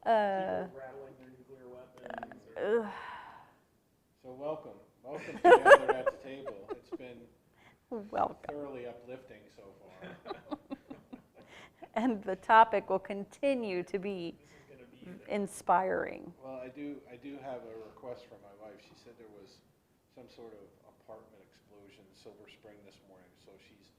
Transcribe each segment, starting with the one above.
Uh, People rattling their nuclear weapons. Or, ugh, So welcome together at the table. It's been welcome. thoroughly uplifting so far. And the topic will continue to be this is going to be inspiring. Well, I do have a request from my wife. She said there was some sort of apartment explosion in Silver Spring this morning, so she's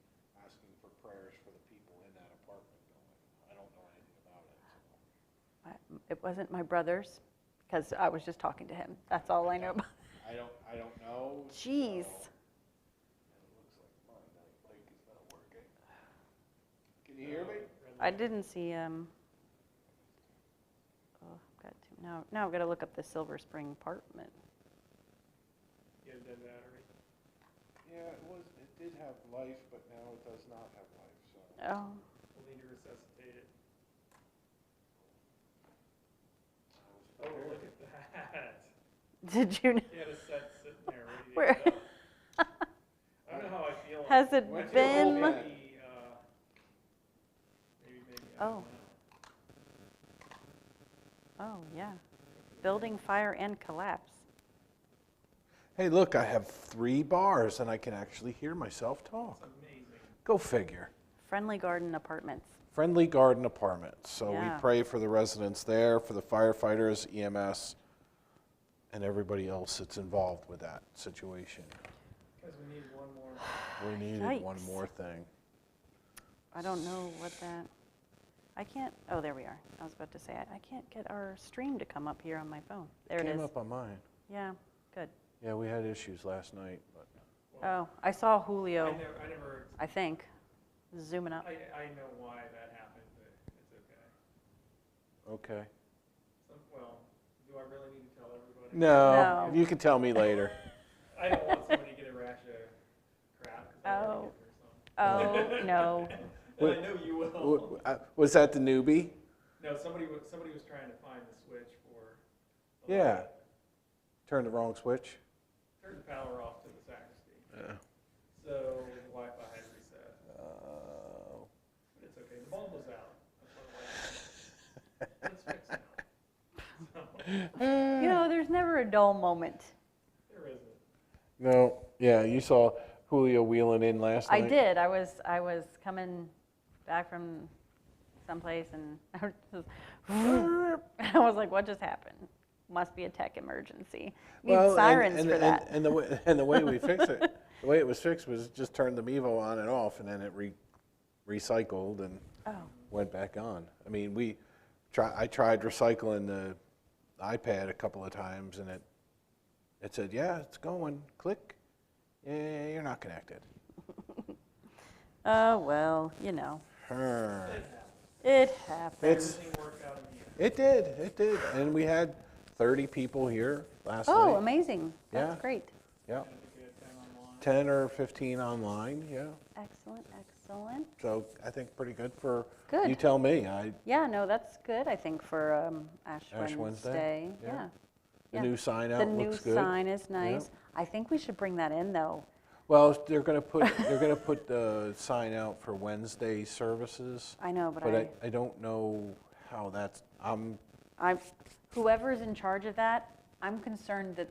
asking for prayers for the people in that apartment building. I don't know anything about it. So. It wasn't my brother's, because I was just talking to him. That's all I know about. I don't know. Jeez. So, and it looks like my night link is not working. Can you hear me? I didn't see. Now I've got to look up the Silver Spring apartment. you have dead battery. Yeah, it did have life, but now it does not have life. So. Oh, We'll need to resuscitate it. I was Oh, prepared. look at that. did you? He had a set sitting there ready to Where- go. I don't know how I feel. Has it When's your been? whole bed? Maybe. I Oh. don't know. Oh yeah, building fire and collapse. Hey, look, I have 3 bars and I can actually hear myself talk. It's amazing. Go figure. Friendly Garden Apartments. Friendly Garden Apartments. So Yeah. we pray for the residents there, for the firefighters, EMS, and everybody else that's involved with that situation. Because we need one more. We needed one Yikes. more thing. I don't know what that. I can't. Oh, there we are. I was about to say I can't get our stream to come up here on my phone. There it Came is. up on mine. Yeah, good. Yeah, we had issues last night, but Oh, I saw Julio. I never. I think zooming up. I know why that happened, but it's okay. okay. Well, do I really need to tell everybody? No. You can tell me later. I don't want somebody to get a rash of crap. 'Cause I already Oh. get through some. Oh no. And I know you will. Was that the newbie? No, somebody was trying to find the switch for. the Yeah. light. Turned the wrong switch? Turned the power off to the sacristy. Yeah. So the Wi-Fi had reset. But it's okay. The bulb was out. That's what it was. But it's fixed now. So, You know, there's never a dull moment. there isn't. No, yeah, you saw Julio wheeling in last I night? did. I was coming back from someplace and I was like, what just happened? Must be a tech emergency. Need sirens for that. And the way we fixed it, the way it was fixed was just turn the Mevo on and off, and then it recycled and Oh, went back on. I mean, I tried recycling the iPad a couple of times, and it said, yeah, it's going. Click. Yeah, you're not connected. oh well, you know, Her. it happens. Everything worked out in the end. It did. And we had 30 people here last Oh, night. amazing. That's Yeah. great. Yeah, I think we had 10 online. 10 or 15 online, yeah. Excellent, excellent. So I think pretty good for, Good. you tell me, Yeah, no, that's good, I think, for Ash Ash Wednesday, Wednesday. yeah. Yeah. the Yeah. new sign The out new looks good. sign is nice. I think we should bring that in, though. Well, they're gonna put the sign out for Wednesday services, I know, but but I don't know how that's, whoever's in charge of that, I'm concerned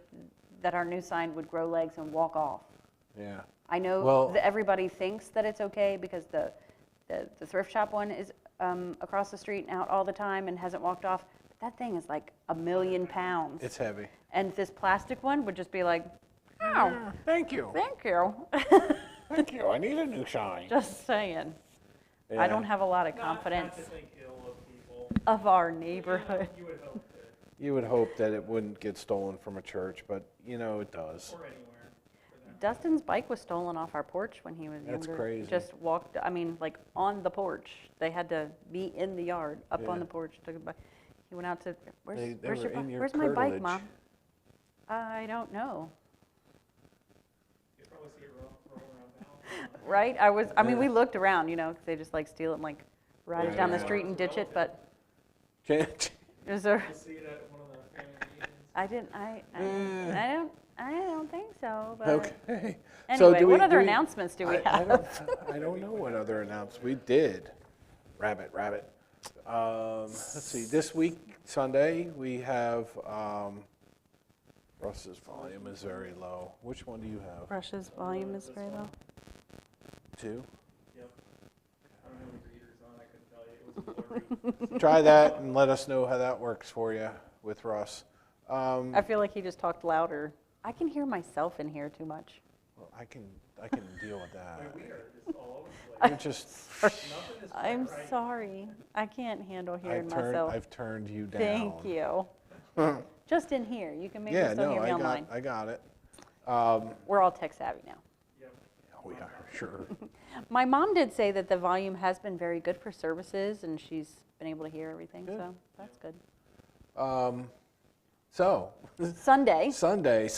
that our new sign would grow legs and walk off. yeah. I know Well- that everybody thinks that it's okay because the thrift shop one is across the street and out all the time and hasn't walked off. But that thing is like 1,000,000 pounds. It's heavy. And this plastic one would just be like, oh, Thank you. thank you. Thank you. I need a new sign. Just saying. I Yeah. don't have a lot of Not confidence to think ill of people. of our neighborhood. You would hope that, You would hope that it wouldn't get stolen from a church, but you know it does. or anywhere. For that. Dustin's bike was stolen off our porch when he was That's younger. crazy. Just walked, I mean, like on the porch. They had to be in the yard, up on Yeah. the porch. Took a bike. He went out to, where's, They where's were your in bike? your Where's my bike, curtilage. Mom? I don't know. You probably see it roll around the house. Right? I mean, Yeah. we looked around, you know, 'cause they just like steal it and like ride it down the Yeah. street and ditch it. But Can't- is there? You'll see it at one of the family reunions. I didn't. I don't think so. But Okay. anyway, do what we- other do we- announcements do we I have? I don't know what other announcements we did. Rabbit. Let's see. This week Sunday, we have, Russ's volume is very low. Which one do you have? Rush's volume is very low. 2? Yep. I don't have any readers on, I couldn't tell you, it was blurry. Try that and let us know how that works for you with Russ. I feel like he just talked louder. I can hear myself in here too much. Well, I can deal with that. We are just all over the place. You're just, Nothing is quite I'm right. sorry. I can't handle hearing myself. I've turned you down. Thank you. Just in here. You can maybe Yeah, still no, hear me online. I got it. We're all tech savvy now. Yep. We are, sure. My mom did say that the volume has been very good for services, and she's been able to hear everything, Good. so that's good. So, Sunday. Sunday.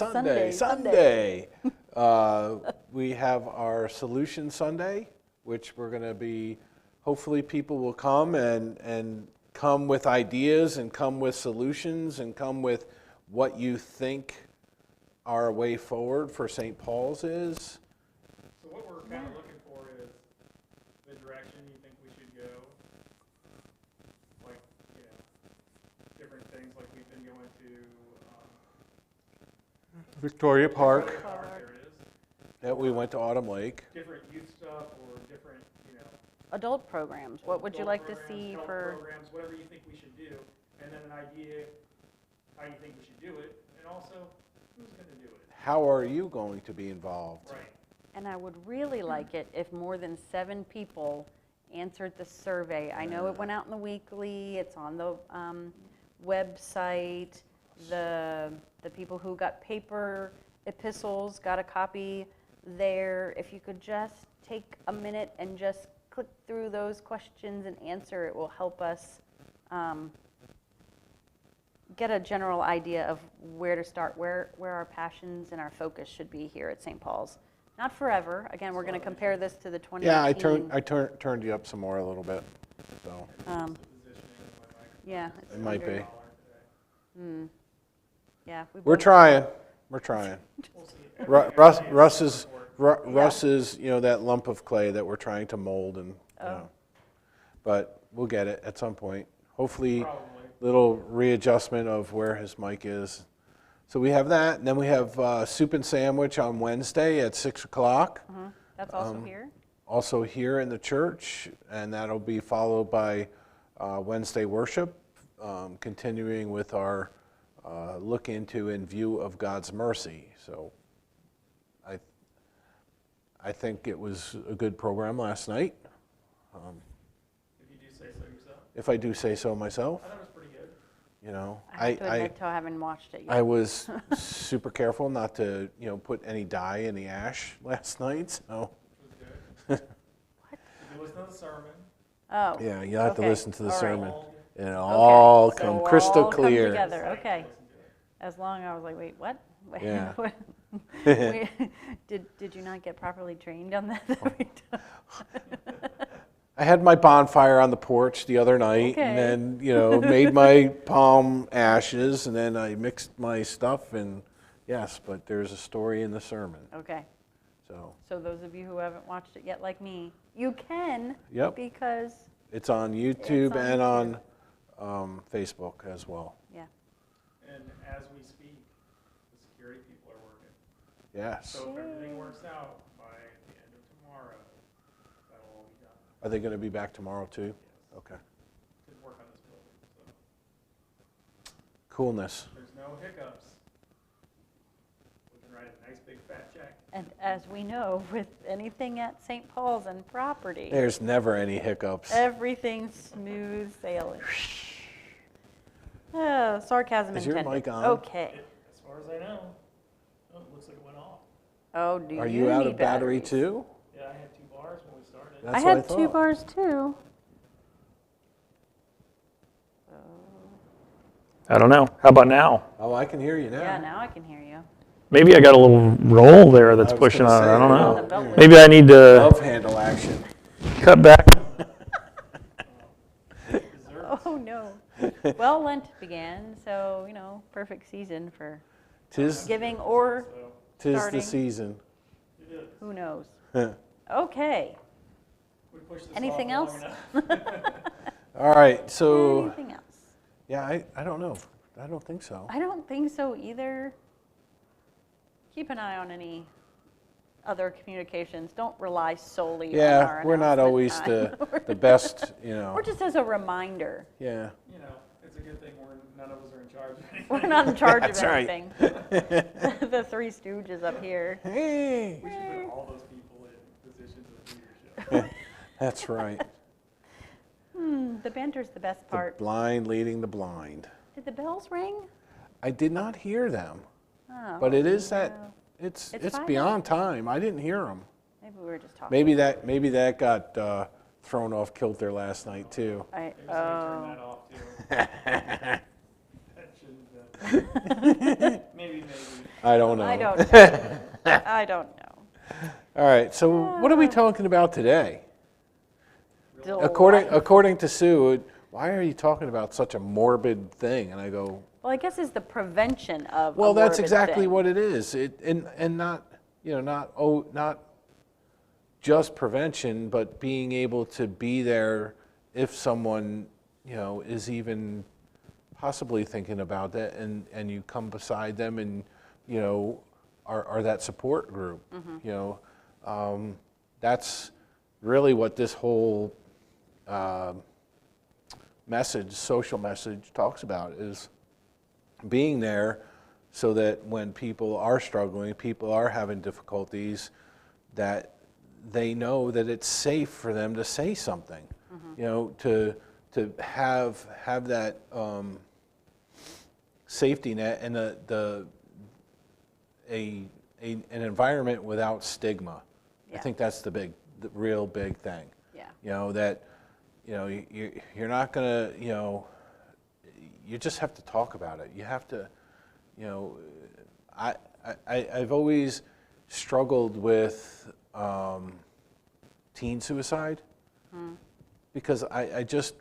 We have our Solution Sunday, which we're going to be, hopefully people will come and come with ideas and come with solutions and come with what you think our way forward for St. Paul's is. So what we're kind of looking for is the direction you think we should go. Like, you know, different things, like we've been going to, Victoria Park. there it is. Yeah, we went to Autumn Lake. Different youth stuff or different, you know. Adult programs. What would you adult like to programs, see health for? programs, whatever you think we should do, and then an idea how you think we should do it, and also who's going to do it. How are you going to be involved? Right. And I would really like it if more than 7 people answered the survey. I know it went out in the weekly, it's on the website. The people who got paper epistles got a copy there. If you could just take a minute and just click through those questions and answer, it will help us get a general idea of where to start, where our passions and our focus should be here at St. Paul's. Not forever. Again, we're going to compare this to the 2018. Yeah, I turned you up some more a little bit. So Um, Positioning of my microphone. yeah, it's it might be. Yeah, We're trying. We're trying. We'll see. Russ is Report. Russ is that lump of clay that we're trying to mold and Oh. but we'll get it at some point. Hopefully, Probably. little readjustment of where his mic is. So we have that, and then we have soup and sandwich on Wednesday at 6 o'clock. That's also here. Also here in the church, and that'll be followed by Wednesday worship, continuing with our look into in view of God's mercy. So I think it was a good program last night, If you do say so yourself. if I do say so myself. I thought it was pretty good. I have to admit to I haven't watched it yet. I was super careful not to put any dye in the ash last night. So It was good. If you listen to the sermon, Oh. yeah, you'll have to Okay. listen to the All right. sermon. all And it'll all So come we'll crystal all come clear. together. Okay. listen to it. As long I was like, wait, what? Wait, Yeah. what? Wait, did you not get properly trained on that? I had my bonfire on the porch the other night, Okay. and then made my palm ashes, and then I mixed my stuff, and yes, but there's a story in the sermon. Okay. So So those of you who haven't watched it yet, like me, you can. Yep. Because it's on YouTube on and YouTube. on Facebook as well. yeah. And as we speak, the security people are working. Yes. So if everything works out by the end of tomorrow, that'll all be done. Are they going to be back tomorrow too? Yes. Okay. To work on this building, so Coolness. there's no hiccups. We can write a nice big fat check. And as we know, with anything at St. Paul's and property, There's never any hiccups. everything's smooth sailing. Oh, sarcasm Is your intended. mic on? Okay. As far as I know, oh, it looks like it went off. Oh, do Are you out need of battery batteries? too? Yeah, I had 2 bars when we started. That's I what had 2 thought. bars too. I don't know. How about now? Oh, I can hear you now. Yeah, now I can hear you. Maybe I got a little roll there that's I was pushing gonna on it. say, I don't yeah. The know. belt was- Maybe I need to Love handle action. cut back. Dessert. Oh, no. Well, Lent began, so, perfect season for Tis giving or So, the starting. season. it is. who knows. Okay. We pushed this Anything off else? long enough. All right, so Anything else? Yeah, I don't know. I don't think so. I don't think so either. Keep an eye on any other communications. Don't rely solely on Yeah, our we're not announcement always time. the best, you know. Or just as a reminder. Yeah. You know, it's a good thing none of us are in charge of anything. We're not in charge That's of right. anything. The Three Stooges up here. Hey, We should put all those people in positions of leadership. that's right. The banter's the best The part. blind leading the blind. Did the bells ring? I did not hear them, Oh, but it is that no. it's It's fine. beyond time. I didn't hear them. Maybe we were just talking. Maybe that got thrown off kilter last night too. Maybe somebody turn that off too. That shouldn't have. Maybe. I don't know. I don't know. I don't know. All right. So what are we talking about today? Still According to Sue, why are you talking about such a morbid thing? And I go, Well, I guess it's the prevention of. a well, that's morbid exactly thing. what it is. And not not just prevention, but being able to be there if someone is even possibly thinking about that, and you come beside them and are that support group. That's really what this whole social message talks about, is being there so that when people are struggling, people are having difficulties, that they know that it's safe for them to say something. To have that safety net and an environment without stigma. Yeah. I think that's the real big thing. Yeah. That you're not gonna, you just have to talk about it. You have to, I've always struggled with teen suicide because I just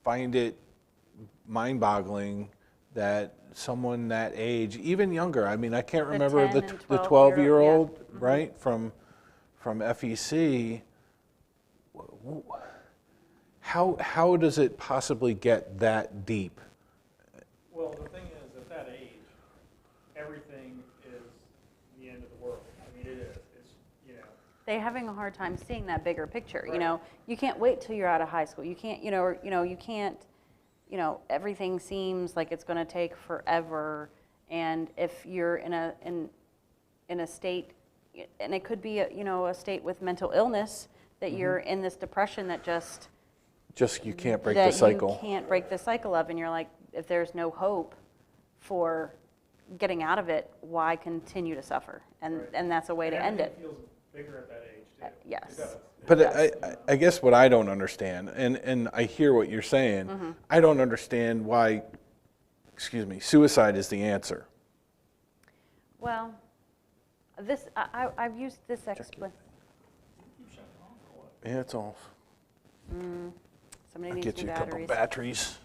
find it mind-boggling that someone that age, even younger, I mean, I can't remember 10 and the 12-year-old, 12-year-old, yeah. right, from FEC. How does it possibly get that deep? Well, the thing is, at that age, everything is the end of the world. I mean, it is. It's, They're having a hard time seeing that bigger picture. Right. You can't wait till you're out of high school. You can't, you can't, everything seems like it's going to take forever. And if you're in a state, and it could be a state with mental illness, that you're in this depression that just You can't break that the cycle. you can't break the cycle of, and you're like, if there's no hope for getting out of it, why continue to suffer? And Right. and that's a way to end it. Everything feels bigger at that age, too. Yes. It does. But Yes. I guess what I don't understand, and I hear what you're saying, I don't understand why, suicide is the answer. Well, I've used this explanation. Keep shutting off or what? Yeah, it's off. Somebody I'll needs get you new a couple batteries. batteries.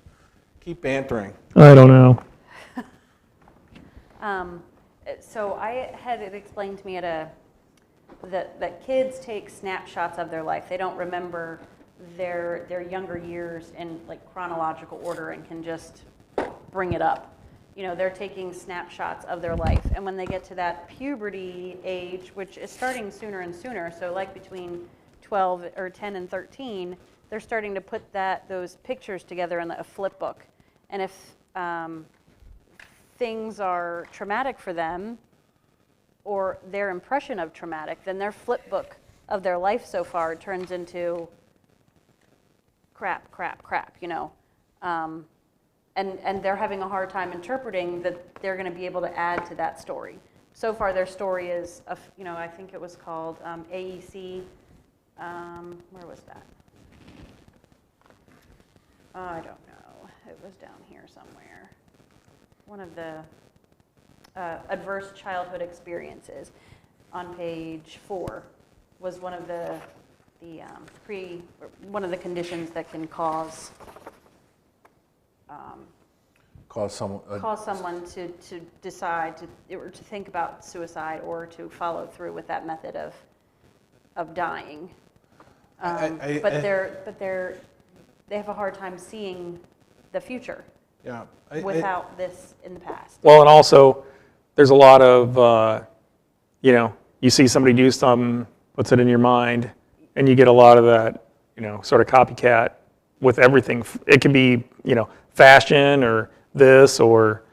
Keep bantering. I don't know. So I had it explained to me that kids take snapshots of their life. They don't remember their younger years in like chronological order and can just bring it up. They're taking snapshots of their life. And when they get to that puberty age, which is starting sooner and sooner, so like between 12 or 10 and 13, they're starting to put those pictures together in a flip book. And if things are traumatic for them, or their impression of traumatic, then their flip book of their life so far turns into crap. And they're having a hard time interpreting that they're going to be able to add to that story. So far, their story is, I think it was called AEC. Where was that? Oh, I don't know. It was down here somewhere. One of the adverse childhood experiences on page 4 was one of the one of the conditions that can cause Cause someone to decide or to think about suicide or to follow through with that method of dying. But they have a hard time seeing the future. Yeah. without this in the past. Well, and also, there's a lot of, you see somebody do something, puts it in your mind, and you get a lot of that, sort of copycat with everything. It can be, fashion or this or,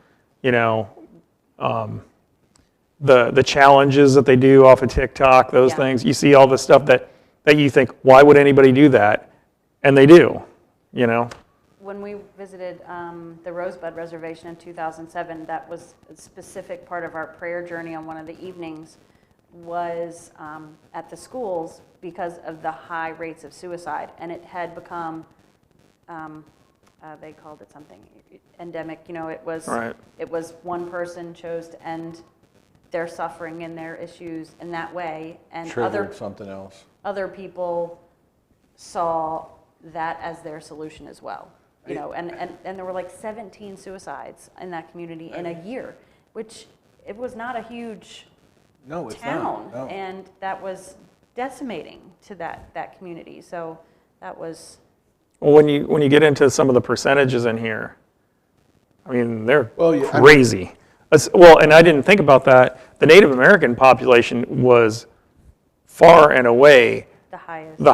the challenges that they do off of TikTok, those Yeah. things. You see all the stuff that you think, why would anybody do that? And they do, When we visited the Rosebud Reservation in 2007, that was a specific part of our prayer journey on one of the evenings, was at the schools because of the high rates of suicide. And it had become, they called it something, endemic. Right. It was one person chose to end their suffering and their issues in that way. And Triggered something else. other people saw that as their solution as well. And there were like 17 suicides in that community in a year, which it was not a huge No, it's town. not. No. And that was decimating to that community. So that was, Well, when you get into some of the percentages in here, I mean, they're Well, yeah, I mean- crazy. Well, and I didn't think about that. The Native American population was far and away the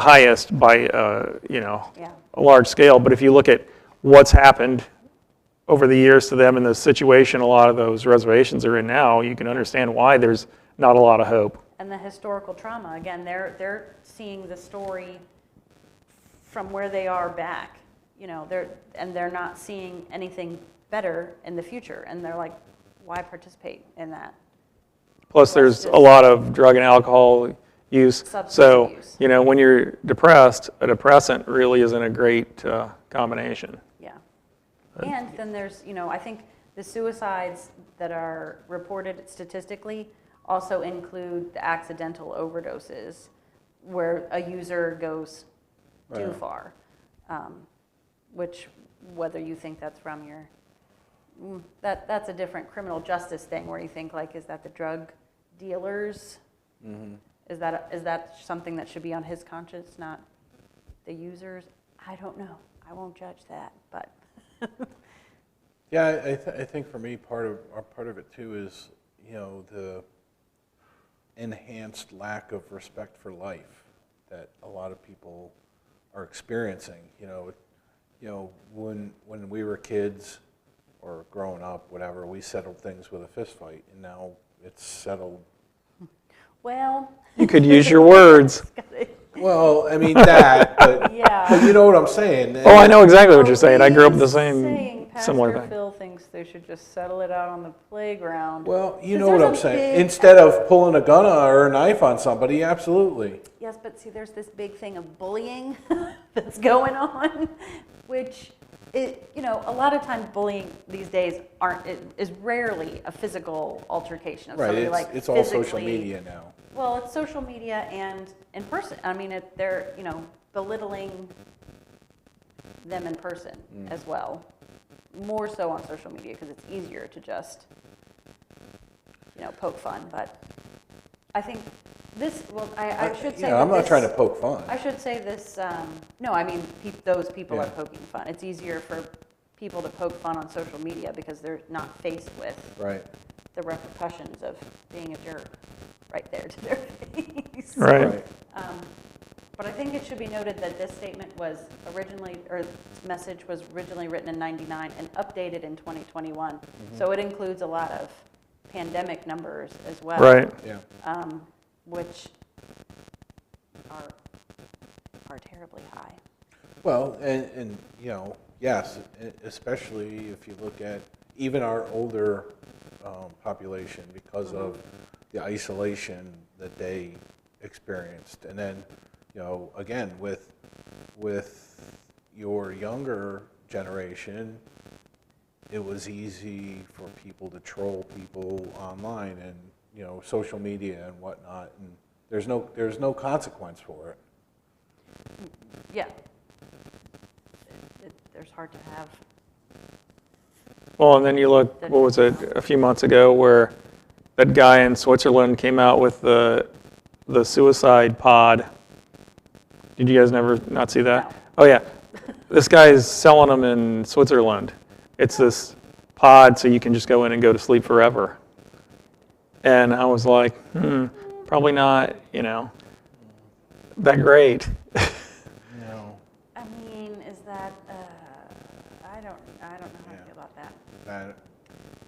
highest. by, Yeah. a large scale. But if you look at what's happened over the years to them and the situation a lot of those reservations are in now, you can understand why there's not a lot of hope. And the historical trauma, again, they're seeing the story from where they are back, they're not seeing anything better in the future. And they're like, why participate in that? Plus, there's a lot of drug and alcohol use. Substance So, abuse. when you're depressed, a depressant really isn't a great combination. Yeah. And then there's, I think the suicides that are reported statistically also include the accidental overdoses where a user goes too Right. far, which whether you think that's from your, that's a different criminal justice thing where you think like, is that the drug dealers? Mm-hmm. Is that something that should be on his conscience, not the users? I don't know. I won't judge that, but. Yeah, I think for me, part of it too is, the enhanced lack of respect for life that a lot of people are experiencing. When we were kids or growing up, whatever, we settled things with a fist fight, and now it's settled. Well. You could use your words. Well, I mean that, but Yeah. you know what I'm saying. Oh, I know exactly what you're saying. I grew up with the Saying same similar Pastor thing. Phil thinks they should just settle it out on the playground. Well, you 'Cause know what there's I'm a saying. big- Instead of pulling a gun or a knife on somebody, absolutely. Yes, but see, there's this big thing of bullying that's going on, which a lot of times bullying these days is rarely a physical altercation of Right, somebody like it's all social physically- media now. Well, it's social media and in person. I mean, they're belittling them in person as well. More so on social media because it's easier to just poke fun. But I think this. Well, I should say. I'm that not trying to this- poke fun. I should say this. No, I mean those people are Yeah. poking fun. It's easier for people to poke fun on social media because they're not faced with Right. the repercussions of being a jerk right there to their face. Right. But I think it should be noted that this statement was originally, or this message was originally written in '99 and updated in 2021. So it includes a lot of pandemic numbers as well. Right. Yeah. Which are terribly high. Well, and yes, especially if you look at even our older population because of the isolation that they experienced, and then again with your younger generation, it was easy for people to troll people online and social media and whatnot, and there's no consequence for it. Yeah. There's hard to have. Well, and then you look, what was it, a few months ago, where that guy in Switzerland came out with the suicide pod. Did you guys never not see that? No. Oh, yeah. This guy is selling them in Switzerland. it's this pod so you can just go in and go to sleep forever. And I was like, probably not, that great. No, I mean, is that, I don't know how to feel about that. that,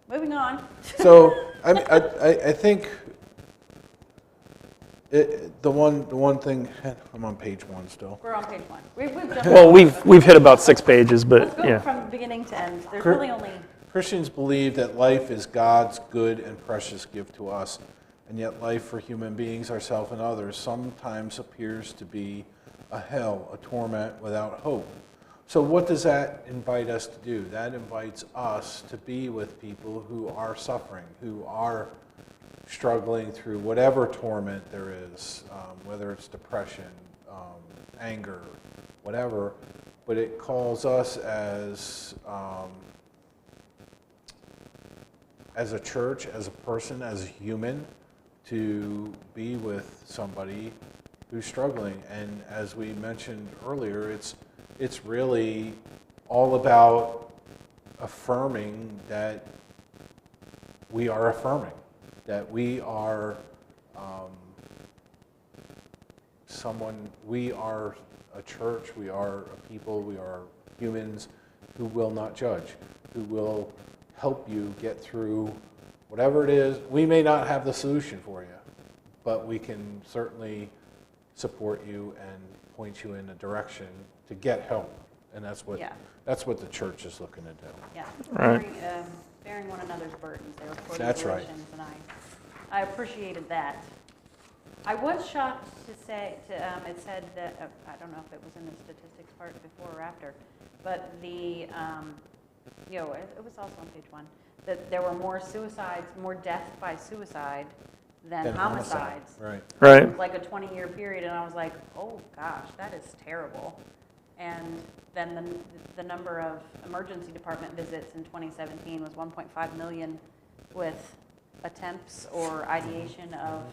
Moving on. so, I think the one thing, I'm on page 1 still. We're on page 1. We've jumped. Well, we've hit about 6 pages, Let's but go yeah. from beginning to end. There's Cur- really only, Christians believe that life is God's good and precious gift to us, and yet life for human beings, ourselves and others, sometimes appears to be a hell, a torment without hope. So what does that invite us to do? That invites us to be with people who are suffering, who are struggling through whatever torment there is, whether it's depression, anger, whatever, but it calls us as a church, as a person, as a human, to be with somebody who's struggling. And as we mentioned earlier, it's really all about affirming that we are affirming, that we are we are a church, we are a people, we are humans who will not judge, who will help you get through whatever it is. We may not have the solution for you, but we can certainly support you and point you in a direction to get help. And that's what Yeah. the church is looking to do. yeah. Right. Bearing one another's burdens. They were quoting That's right. Galatians, and I appreciated that. I was shocked to say, it said that, I don't know if it was in the statistics part before or after, but it was also on page 1, that there were more suicides, more deaths by suicide than Then homicides. Right. Right. Like a 20-year period, and I was like, oh gosh, that is terrible. And then the number of emergency department visits in 2017 was 1.5 million, with attempts or ideation of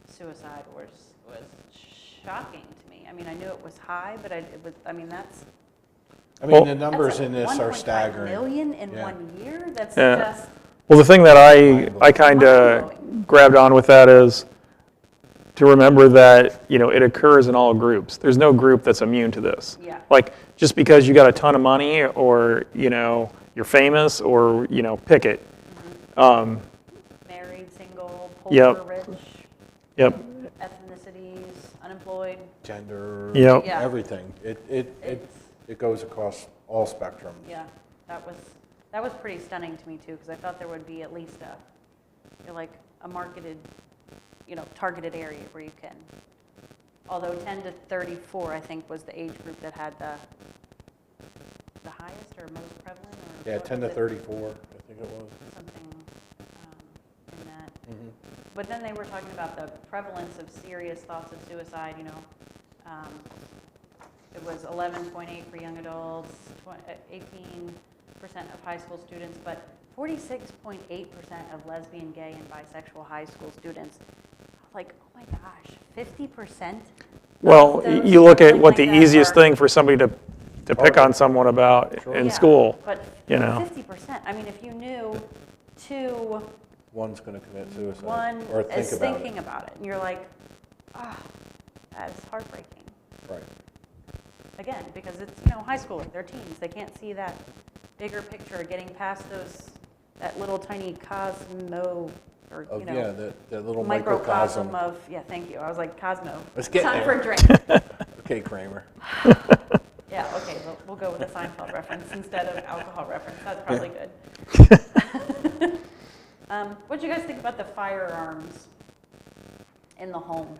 suicide was shocking to me. I mean, I knew it was high, but that's I mean, Well- the numbers that's in this are 1.5 staggering. million in Yeah. 1 year? That's Yeah. just, Well, the thing that I kind of Mind-blowing. grabbed on with that is to remember that, it occurs in all groups. There's no group that's immune to this. Yeah. Like, just because you got a ton of money or, you're famous or, pick it. married, single, Yep. poor, rich, Yep. ethnicities, unemployed. Gender, Yep. Yeah. everything. It goes across all spectrums. Yeah, that was pretty stunning to me too, because I thought there would be at least a marketed, targeted area where you can. Although 10 to 34, I think, was the age group that had the highest or most prevalent. Or Yeah, what 10 to was it? 34, I think it was. Something in that. Mhm. But then they were talking about the prevalence of serious thoughts of suicide, it was 11.8 for young adults, 18% of high school students, but 46.8% of lesbian, gay, and bisexual high school students. Like, oh my gosh, 50%? Well, Those you look at something what like the that easiest are- thing for somebody to pick on someone about in Yeah, school. But you know. 50%, I mean, if you knew One's going to commit suicide. one Or is think about thinking about it, and you're like, that is heartbreaking. it. Right. Again, because it's, high schooler, they're teens, they can't see that bigger picture, getting past that little tiny cosmo, or, Yeah, that little microcosm microcosm. of, yeah, thank you, I was like, Cosmo. Let's get Time there. for a drink. Okay, Kramer. Yeah, okay, we'll go with a Seinfeld reference instead of alcohol reference, that's probably good. What'd you guys think about the firearms in the home?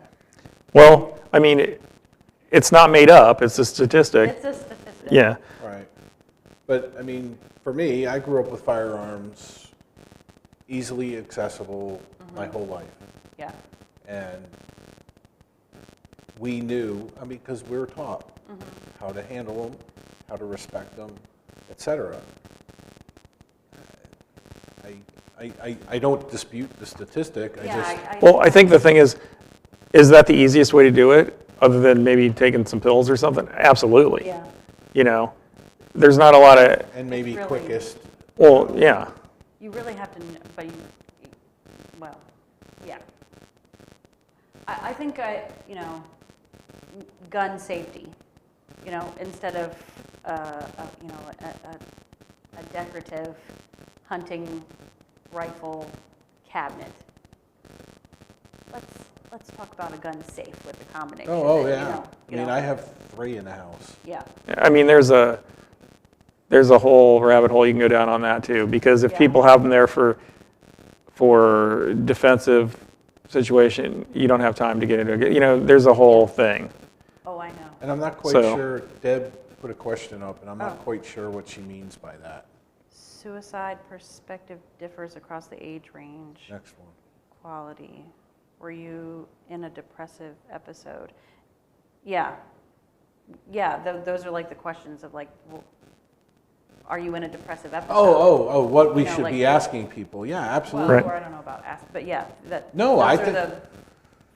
Well, I mean, it's not made up, it's a statistic. It's a statistic. Yeah. Right. But, I mean, for me, I grew up with firearms easily accessible my whole life. Yeah, And we knew, because we were taught how to handle them, how to respect them, etc. I don't dispute the statistic. I just, Well, I think the thing is that the easiest way to do it, other than maybe taking some pills or something? Absolutely. Yeah, there's not a lot of, And maybe really- quickest. well, yeah. You really have to, but well, yeah. I think gun safety, instead of, a decorative hunting rifle cabinet. Let's talk about a gun safe with a combination. Oh, that, yeah. I mean, I have 3 in the house. Yeah, I mean, there's a whole rabbit hole you can go down on that too, because if Yeah. people have them there for defensive situation, you don't have time to get into it. There's a whole thing. oh, I know. And I'm not quite So- sure, Deb put a question up, and I'm not Oh. quite sure what she means by that. Suicide perspective differs across the age range. Next one. Quality. Were you in a depressive episode? Yeah. Yeah, those are like the questions of like, are you in a depressive episode? What we You know, should like- be asking people. Yeah, Well, absolutely. Right. or I don't know about ask, but yeah, No, those I are think- the,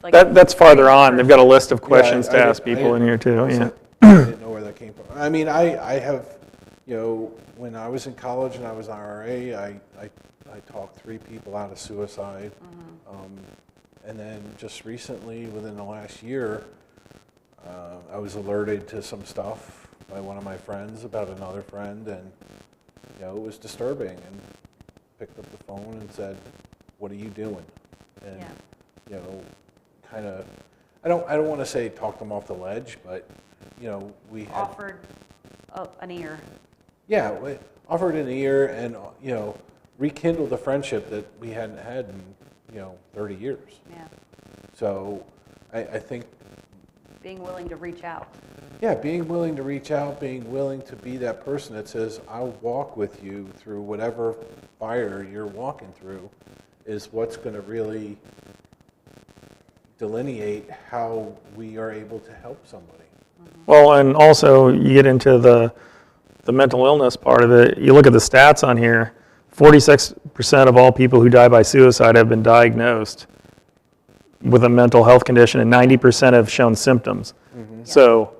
like, That's farther on. They've got a list of Yeah, questions to I ask didn't- people in here too, I yeah. didn't know where that came from. I mean, I have, when I was in college and I was IRA, I talked 3 people out of suicide. And then just recently, within the last year, I was alerted to some stuff by one of my friends about another friend, and, it was disturbing, and picked up the phone and said, "What are you doing?" And, Yeah. kind of, I don't want to say talk them off the ledge, but, we had, offered an ear. yeah, we offered an ear and, rekindled a friendship that we hadn't had in, 30 years. Yeah. So I think, Being willing to reach out. yeah, being willing to reach out, being willing to be that person that says, I'll walk with you through whatever fire you're walking through, is what's going to really delineate how we are able to help somebody. Well, and also you get into the mental illness part of it. You look at the stats on here, 46% of all people who die by suicide have been diagnosed with a mental health condition, and 90% have shown symptoms. So,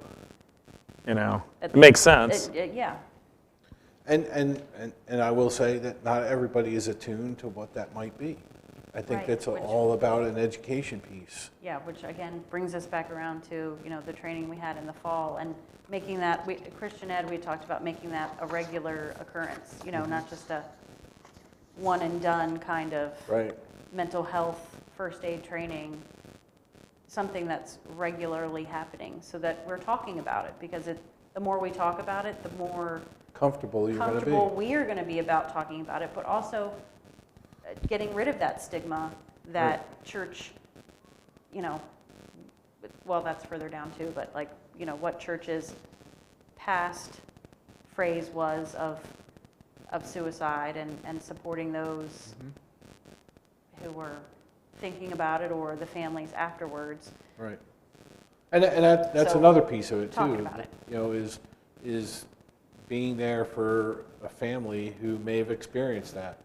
it makes sense. Yeah. And I will say that not everybody is attuned to what that might be. I think Right, that's which- all about an education piece. Yeah, which again brings us back around to, the training we had in the fall and making that, Christian Ed, we talked about making that a regular occurrence, not just a one and done kind of Right. mental health first aid training, something that's regularly happening so that we're talking about it, because the more we talk about it, the more Comfortable you're going to be. comfortable we're going to be about talking about it, but also getting rid of that stigma that church, well, that's further down too, but like, what church's past phrase was of suicide and supporting those who were thinking about it, or the families afterwards. Right. And that's So, another piece of it too. talking about it. Is being there for a family who may have experienced that.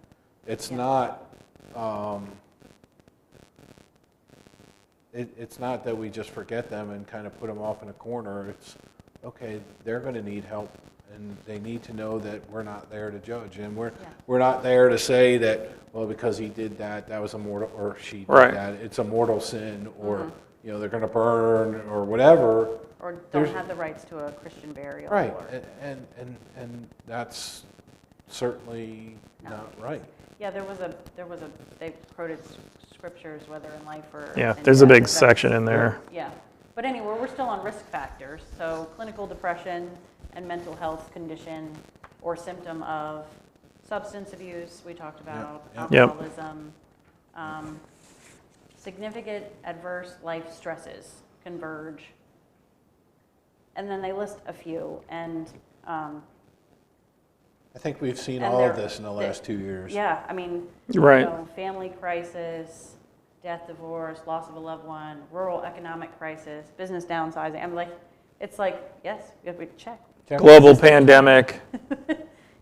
It's Yeah. not, it's not that we just forget them and kind of put them off in a corner. It's, okay, they're going to need help, and they need to know that we're not there to judge, and we're not there to say that, well, because he did that, that was a mortal, or she did Right. that, it's a mortal sin, or they're going to burn or whatever. Or don't There's- have the rights to a Christian burial. Right, Or, and that's certainly No. not right. yeah, there was a, they quoted scriptures, whether in life or. Yeah, in there's a death, big that's- section in there. Yeah, but anyway, we're still on risk factors, so clinical depression and mental health condition or symptom of substance abuse, we talked about, Yep. Yep. alcoholism, significant adverse life stresses converge. And then they list a few, and, I think we've seen And all of they're- this in the they- last 2 years. yeah, I mean, Right. family crisis, death, divorce, loss of a loved one, rural economic crisis, business downsizing. I'm like, it's like, yes, we check. Global pandemic.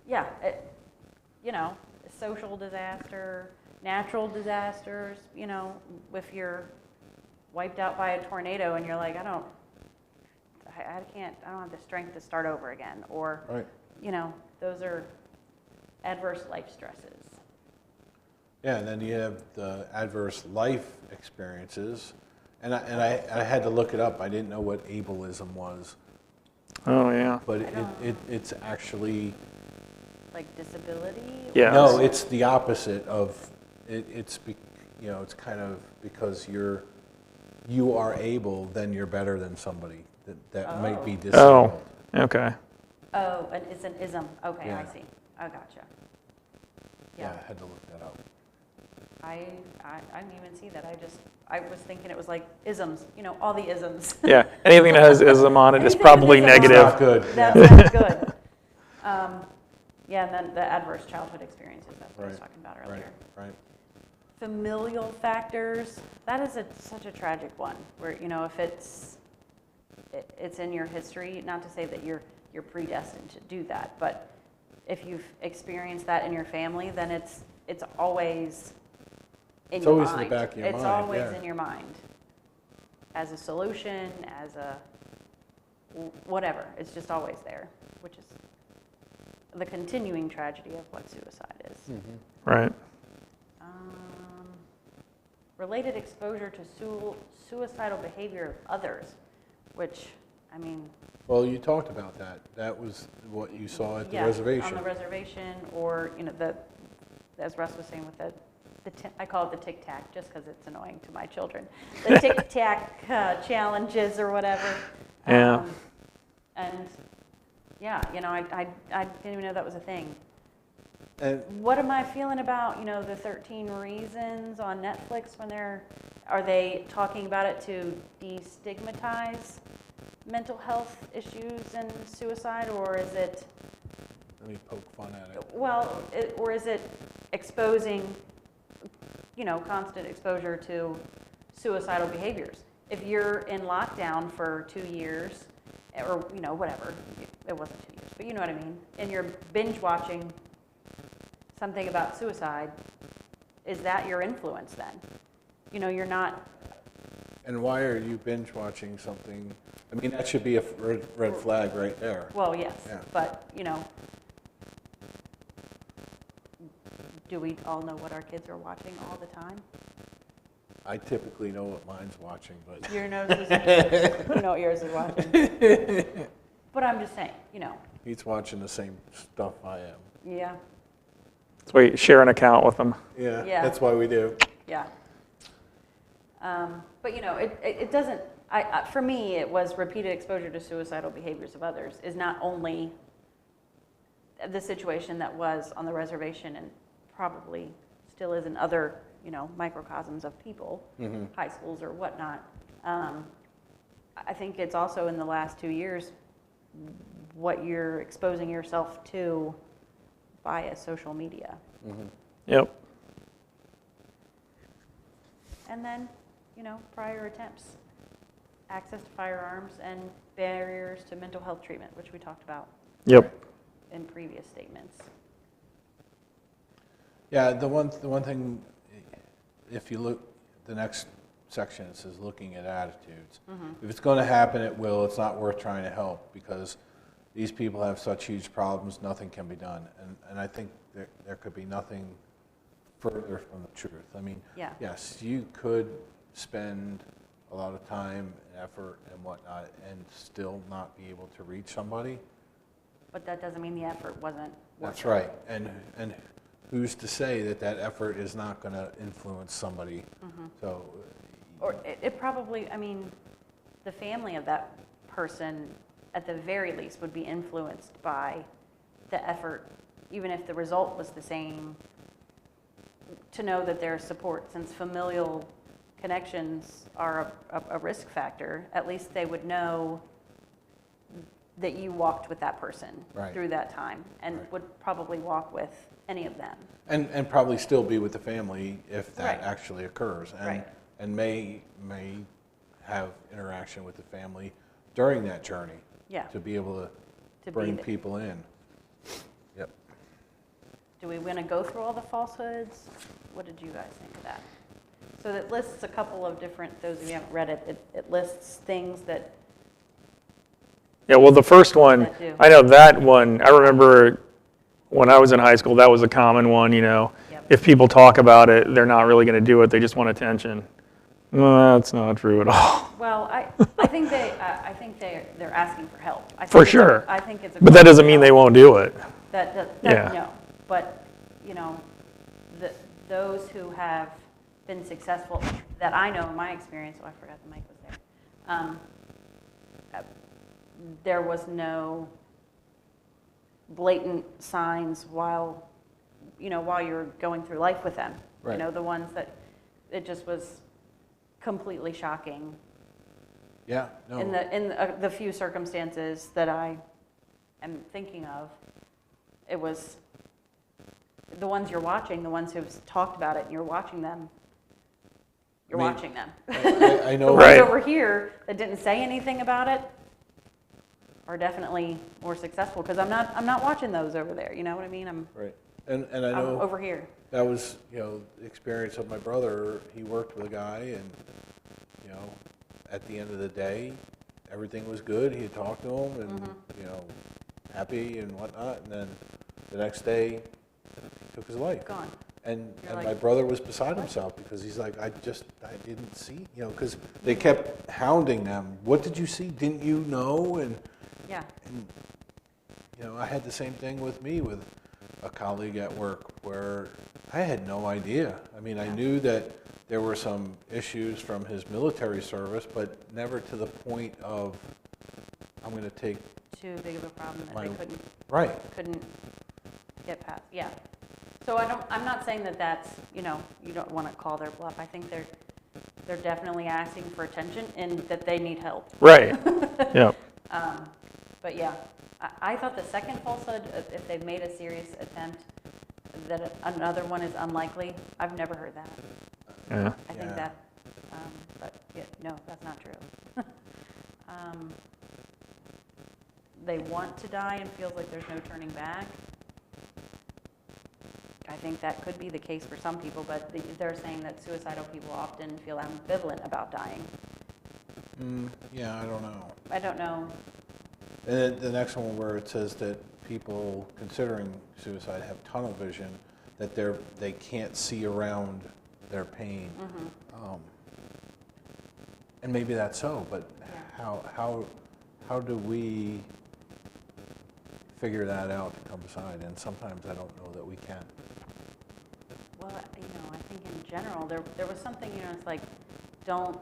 Yeah, social disaster, natural disasters, if you're wiped out by a tornado and you're like, I don't have the strength to start over again. Or, Right. those are adverse life stresses. Yeah, and then you have the adverse life experiences. And I had to look it up. I didn't know what ableism was, Oh, yeah. but it's actually, Like disability? Yeah. no, it's the opposite of, it's kind of because you are able, then you're better than somebody that might be Oh, disabled. okay. Oh, and it's an ism. Okay, I Yeah. see. I gotcha. Yeah, I had to look that up. I didn't even see that. I was thinking it was like isms, all the isms. Yeah, anything that has ism on it is Anything with probably ism on it. It's negative. not good. That's Yeah. not good. Yeah, and then the adverse childhood experiences, that's what I was Right, talking about Right, earlier. right. Familial factors, that is such a tragic one, where, if it's in your history, not to say that you're predestined to do that, but if you've experienced that in your family, then it's always in It's your always in mind. the back of your It's mind, always yeah. in your mind, as a solution, as a whatever, it's just always there, which is the continuing tragedy of what suicide is. Right. Related exposure to suicidal behavior of others, which, I mean, Well, you talked about that. That was what you saw at the yeah, reservation. on the reservation, or, as Russ was saying with I call it the tic tac, just because it's annoying to my children. The tic tac challenges or whatever. Yeah. And, yeah, I didn't even know that was a thing. And What am I feeling about, the 13 Reasons on Netflix are they talking about it to destigmatize mental health issues and suicide, or is it, let me poke fun at it. well, or is it exposing, constant exposure to suicidal behaviors? If you're in lockdown for 2 years, or, whatever, it wasn't 2 years, but you know what I mean, and you're binge watching something about suicide, is that your influence then? You're not, And why are you binge watching something? I mean, that should be a red flag right there. well, yes, Yeah. but, do we all know what our kids are watching all the time? I typically know what mine's watching, but Your nose is, you know what yours is watching. But I'm just saying, he's watching the same stuff I am. yeah, That's why you share an account with them. Yeah, Yeah. that's why we do. yeah. But, it doesn't, for me, it was repeated exposure to suicidal behaviors of others is not only the situation that was on the reservation and probably still is in other, microcosms of people, high schools or whatnot. I think it's also in the last 2 years what you're exposing yourself to via social media. Yep. And then, prior attempts, access to firearms and barriers to mental health treatment, which we talked about Yep. in previous statements. Yeah, the one thing, if you look, the next section, it says looking at attitudes. If it's going to happen, it will. It's not worth trying to help because these people have such huge problems, nothing can be done. And I think there could be nothing further from the truth. I mean, Yeah. yes, you could spend a lot of time and effort and whatnot and still not be able to reach somebody. But that doesn't mean the effort wasn't worth That's it. right. And who's to say that that effort is not going to influence somebody? So, Or it probably, the family of that person, at the very least, would be influenced by the effort, even if the result was the same, to know that there's support, since familial connections are a risk factor. At least they would know that you walked with that person Right. through that time, and Right. would probably walk with any of them. and probably still be with the family if that Right. actually occurs. Right. And may have interaction with the family during that journey Yeah. to be able To to be bring the- people in. Yep. Do we want to go through all the falsehoods? What did you guys think of that? So it lists a couple of different, those of you who haven't read it, it lists things that Yeah, well, the first one, That too. I know that one, I remember when I was in high school, that was a common one, you know. Yep. If people talk about it, they're not really going to do it, they just want attention. No, that's not true at all. Well, I think they're asking for help. I think For it's a- sure. I think it's a. But that call doesn't for mean they help. won't do it. Yeah. No, but, you know, those who have been successful, that I know in my experience, oh, I forgot the mic was there. There was no blatant signs while you're going through life with them. You Right. know, the ones that, it just was completely shocking Yeah, no. in the few circumstances that I am thinking of. It was the ones you're watching, the ones who've talked about it, and you're watching them. You're I mean, watching them. I The know. ones Right. over here that didn't say anything about it are definitely more successful, because I'm not watching those over there. You know what I mean? Right, and I I'm know over here. that was, the experience of my brother. He worked with a guy and, at the end of the day, everything was good. He had talked to him and, happy and whatnot, and then the next day, he took his life. Gone. And You're my like, brother was beside himself because he's like, I didn't see, because they kept hounding them. What did you see? Didn't you know? And, Yeah. I had the same thing with me with a colleague at work where I had no idea. I mean, I Yeah. knew that there were some issues from his military service, but never to the point of, I'm going to take, Too big of a problem that My- they right, couldn't get past. Yeah. So I'm not saying that that's, you don't want to call their bluff. I think they're definitely asking for attention and that they need help. Right, yeah. But yeah, I thought the second falsehood, if they've made a serious attempt, that another one is unlikely. I've never heard that. Yeah. I think Yeah. that, but yeah, no, that's not true. They want to die and feels like there's no turning back. I think that could be the case for some people, but they're saying that suicidal people often feel ambivalent about dying. yeah, I don't know. I don't know. And then the next one where it says that people considering suicide have tunnel vision, that they can't see around their pain. And maybe that's so, but Yeah. how do we figure that out to come aside? And sometimes I don't know that we can. Well, I think in general, there was something, it's like, don't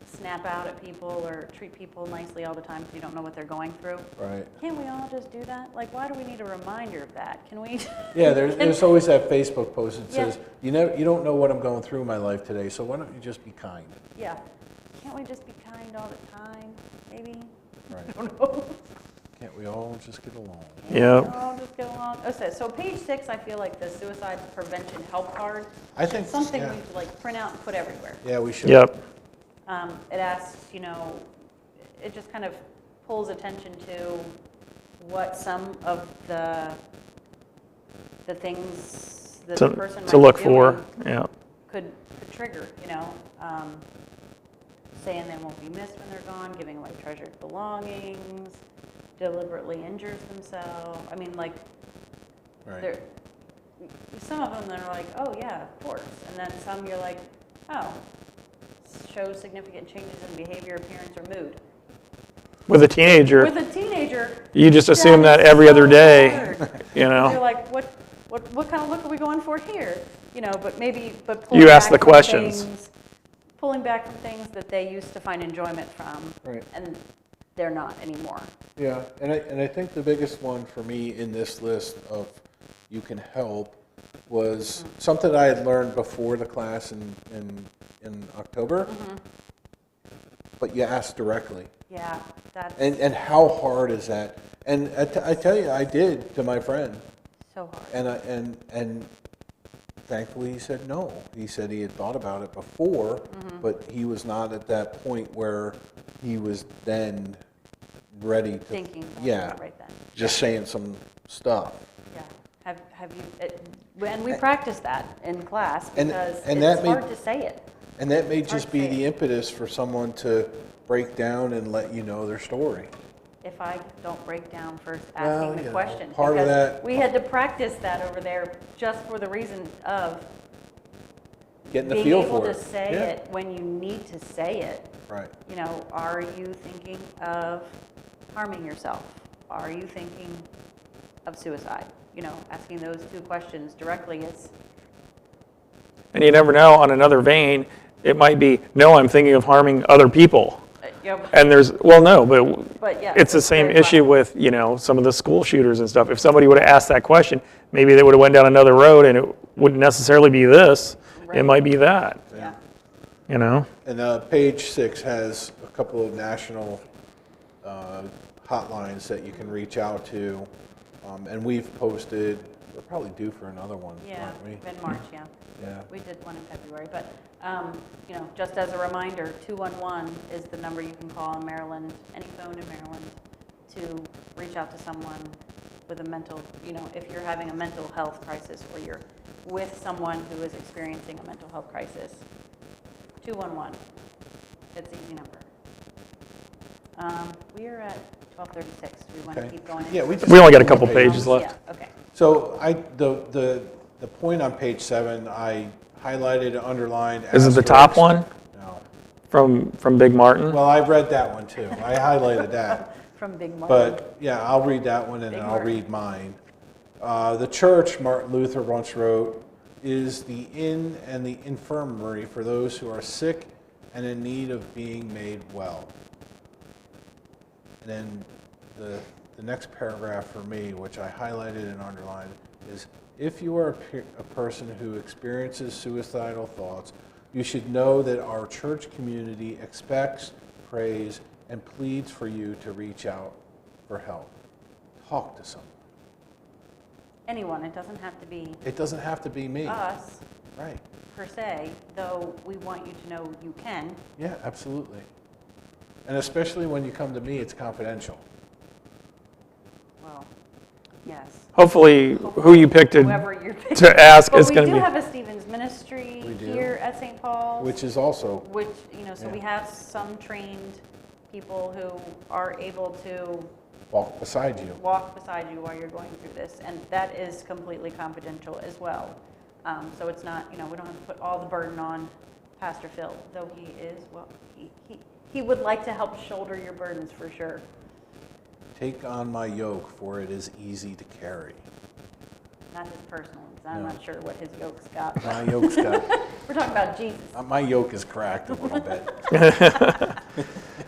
snap out at people or treat people nicely all the time because you don't know what they're going through. Right. Can't we all just do that? Like, why do we need a reminder of that? Can we? Yeah, there's always that Facebook post that Yeah. says, you don't know what I'm going through in my life today, so why don't you just be kind? Yeah. Can't we just be kind all the time? Maybe? Right. I don't know. Can't we all just get along? Yeah. I'll just go along. Okay, so page 6, I feel like the suicide prevention help card. I think, Something yeah. we should like print out and put everywhere. Yeah, we should. Yep. It asks, it just kind of pulls attention to what some of the things that the person might To look be for, doing yeah. could trigger, saying they won't be missed when they're gone, giving away treasured belongings, deliberately injures themselves. I mean, like, Right. some of them they're like, oh yeah, of course, and then some you're like, oh, shows significant changes in behavior, appearance, or mood. With a teenager, With a teenager, you just assume that is every other so day, hard. you You're know? like, what kind of look are we going for here? But You pulling ask back the from questions. pulling back from things that they used to find enjoyment from, Right. and they're not anymore. Yeah, and I think the biggest one for me in this list of you can help was something I had learned before the class in October, but you asked directly. Yeah, that's And how hard is that? And I tell you, I did to my friend, so hard. and thankfully he said no. He said he had thought about it before, but he was not at that point where he was then ready to, Thinking about yeah, it right then. just saying some stuff. Yeah. Have you? And we practice that in class And- because and it's that may- hard to say it. And that may Hard just to be say the it. impetus for someone to break down and let you know their story. if I don't break down first Well, asking you the know, question. part of because that- we had to practice that over there just for the reason of Getting the being feel able for to it. say Yeah. it when you need to say it. Right. You know, are you thinking of harming yourself? Are you thinking of suicide? You know, asking those two questions directly is, And you never know, on another vein, it might be, no, I'm thinking of harming other people. you know, And there's, well, no, but yeah. it's the same very issue possible. with, you know, some of the school shooters and stuff. If somebody would have asked that question, maybe they would have went down another road and it wouldn't necessarily be this. It Right. might be that, Yeah. you know? And page 6 has a couple of national hotlines that you can reach out to. And we've posted, we're probably due for another one, Yeah, aren't we? in March, yeah. Yeah. We did one in February, but, you know, just as a reminder, 211 is the number you can call in Maryland, any phone in Maryland, to reach out to someone with a mental, you know, if you're having a mental health crisis or you're with someone who is experiencing a mental health crisis. 211. It's an easy number. We are at 12:36. Do we want to Okay. keep going? Yeah, into we the- just- We only got a couple pages left. Yeah, okay. So the point on page 7, I highlighted, underlined. Is it the top asterisked. one No. from Big Martin? Well, I read that one too. I highlighted that. From Big Martin. But yeah, I'll read that one and Big then I'll Martin. read mine. The church, Martin Luther once wrote, is the inn and the infirmary for those who are sick and in need of being made well. And then the next paragraph for me, which I highlighted and underlined, is if you are a person who experiences suicidal thoughts, you should know that our church community expects, prays, and pleads for you to reach out for help. Talk to someone. Anyone, it doesn't have to be It doesn't have to be me. us Right. per se, though we want you to know you can. Yeah, absolutely. And especially when you come to me, it's confidential. Well, yes. Hopefully, who you picked Whoever you're picking. to ask But is we going do to be. have a Stevens Ministry We do. here at St. Paul's. Which is also, Which, you know, so we Yeah. have some trained people who are able to walk beside you. walk beside you while you're going through this, and that is completely confidential as well. So it's not, you know, we don't have to put all the burden on Pastor Phil, though he is, well, he would like to help shoulder your burdens for sure. Take on my yoke, for it is easy to carry. Not his personal ones. I'm No. not sure what his yoke's got. My yoke's got, We're talking about Jesus. my yoke is cracked a little bit.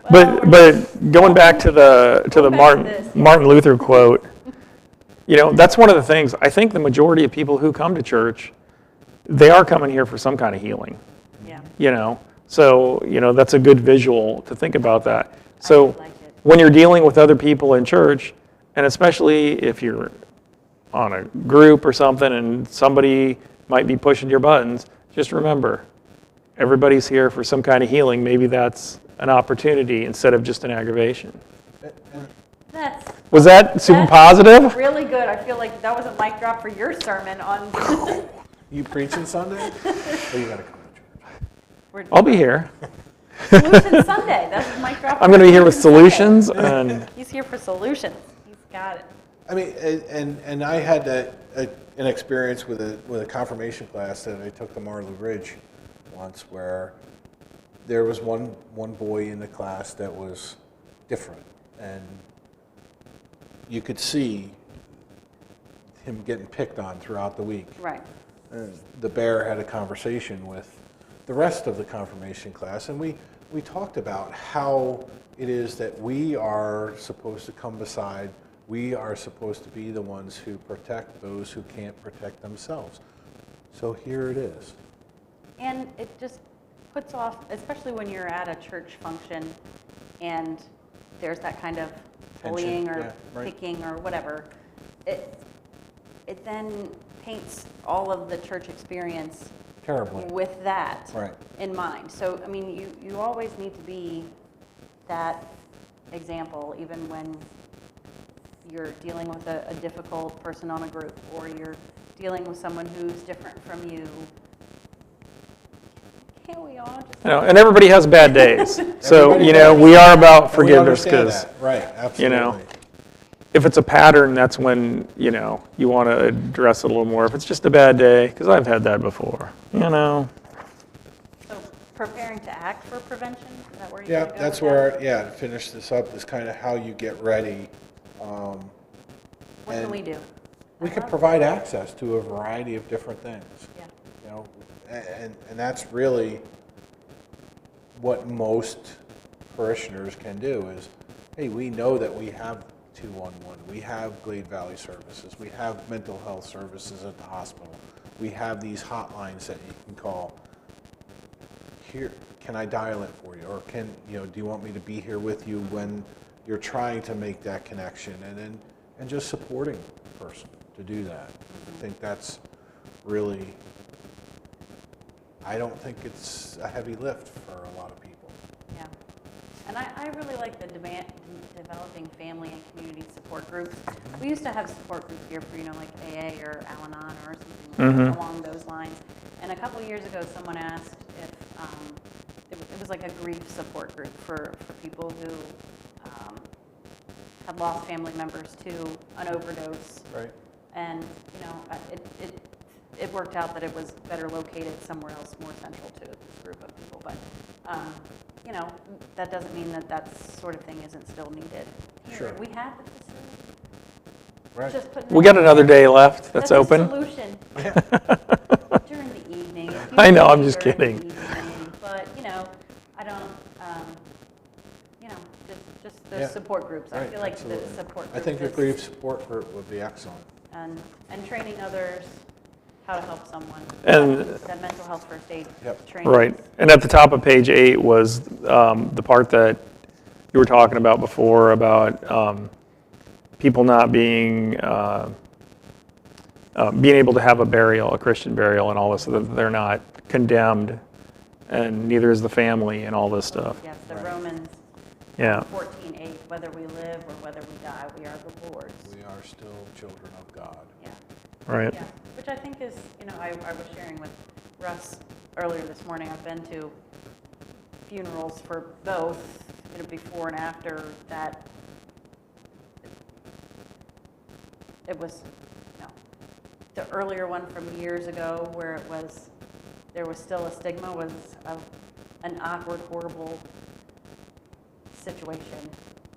But going back to the Going back to this, yeah. Martin Luther quote, you know, that's one of the things. I think the majority of people who come to church, they are coming here for some kind of healing. Yeah. You know, so you know that's a good visual to think about that. So like it. when you're dealing with other people in church, and especially if you're on a group or something, and somebody might be pushing your buttons, just remember, everybody's here for some kind of healing. Maybe that's an opportunity instead of just an aggravation. That's Was that super That's positive? really good. I feel like that was a mic drop for your sermon on. You preaching Sunday? Or you gotta come to church? I'll be here. Solution Sunday. That's a mic drop. I'm going to be here with Solution solutions, and Sunday. He's here for solutions. He's got it. I mean, and I had an experience with a confirmation class that I took to Marley Ridge once, where there was one boy in the class that was different, and you could see him getting picked on throughout the week. Right. And the bear had a conversation with the rest of the confirmation class, and we talked about how it is that we are supposed to come beside, we are supposed to be the ones who protect those who can't protect themselves. So here it is. And it just puts off, especially when you're at a church function and there's that kind of bullying or yeah, right. picking or whatever. It then paints all of the church experience Terribly. with that Right. in mind. So, I mean, you always need to be that example, even when you're dealing with a difficult person on a group, or you're dealing with someone who's different from you. Can't we all just? You know, and everybody has bad days. So, Everybody you know, does. we are about And we forgiveness understand because, that. Right, absolutely. you know, if it's a pattern, that's when, you know, you want to address it a little more. If it's just a bad day, because I've had that before, you know. So preparing to act for prevention, is that where you Yeah, wanna go that's with where, that? yeah, to finish this up is kind of how you get ready. What can and we do? We I can love- provide access to a variety of different things. Yeah, You know, and that's really what most parishioners can do is, hey, we know that we have 211, we have Glade Valley Services, we have mental health services at the hospital, we have these hotlines that you can call. Here, can I dial it for you? Or can, you know, do you want me to be here with you when you're trying to make that connection? And just supporting the person to do that. I think that's really, I don't think it's a heavy lift for a lot of people. yeah. And I really like the developing family and community support groups. We used to have support groups here for, you know, like AA or Al-Anon or something along those lines. And a couple years ago, someone asked if, it was like a grief support group for people who had lost family members to an overdose. Right. And, you know, it worked out that it was better located somewhere else, more central to this group of people. But, you know, that doesn't mean that that sort of thing isn't still needed. Here, Sure. we have the facility. Right. Just putting We it got out another there. day left that's a open. solution. During the evening. It's I know, I'm usually just during the kidding. evening, but, you know, I don't, you know, just those Yeah. support groups. I Right, feel like absolutely. the support I group think a is- grief support group would be excellent. and training others how to help someone. And- That mental health first aid Yep. training. Right. And at the top of page 8 was the part that you were talking about before about people not being being able to have a burial, a Christian burial and all this, so that they're not condemned, and neither is the family and all this stuff. Yes, the Right. Romans Yeah. 14:8, whether we live or whether we die, we are the Lord's. We are still children of God. Yeah. Right. Yeah, which I think is, you know, I was sharing with Russ earlier this morning. I've been to funerals for both, you know, before and after that. It was, no, the earlier one from years ago where it was, there was still a stigma, was an awkward, horrible situation.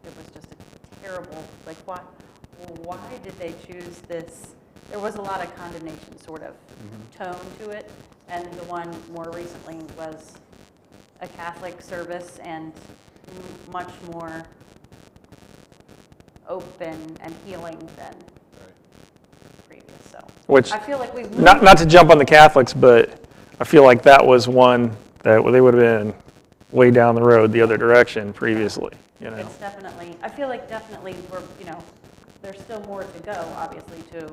It was just a terrible, like, why did they choose this? There was a lot of condemnation sort of tone to it, and the one more recently was a Catholic service and much more open and healing than previous, so. Which, I feel like we've moved. not to jump on the Catholics, but I feel like that was one that they would have been way down the road the other direction previously, you know. It's definitely, I feel like definitely we're, you know, there's still more to go, obviously, to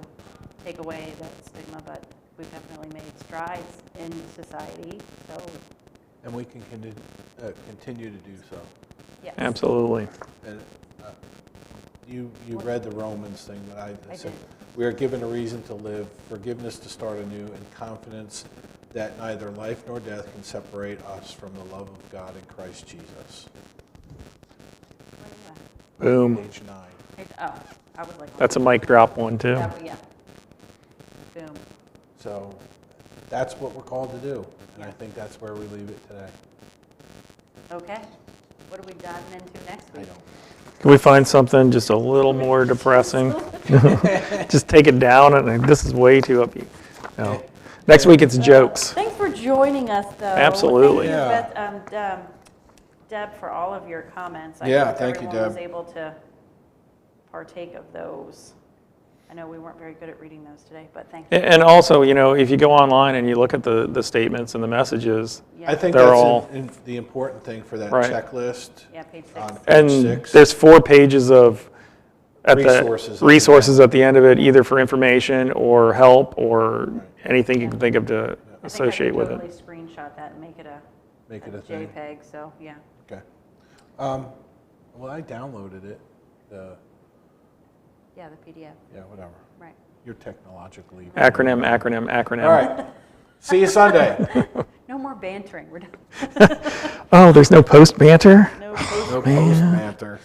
take away that stigma, but we've definitely made strides in society, so, And we can continue to do so. yes. Absolutely. And you read the Romans thing that I I said. did. We are given a reason to live, forgiveness to start anew, and confidence that neither life nor death can separate us from the love of God in Christ Jesus. Boom. Page 9. Oh, I would like. That's a mic drop one too. Yeah. Boom. So that's what we're called to do, and I think that's where we leave it today. Okay. What are we diving into next I week? don't. Can we find something just a little more depressing? Just take it down, and this is way too upbeat. No. Next week it's jokes. Thanks for joining us, though. Absolutely. Thank you, Yeah. Deb, for all of your comments. Yeah, hope thank you, everyone was Deb. able to partake of those. I know we weren't very good at reading those today, but thank you. And also, you know, if you go online and you look at the statements and the messages, Yeah. I think They're that's all- the important thing for that Right. checklist. Yeah, page 6. On page and 6. there's 4 pages of Resources. resources at the end of it, either for information or help or anything you can think of to associate with I think I it. could totally screenshot that and make it Make it a thing. JPEG, so, yeah. Okay. Well, I downloaded it. Yeah, the PDF, Yeah, whatever. right. You're technologically. Acronym. All right. See you Sunday. No No more bantering, we're done. Oh, there's no post banter? No post- No post Man. banter.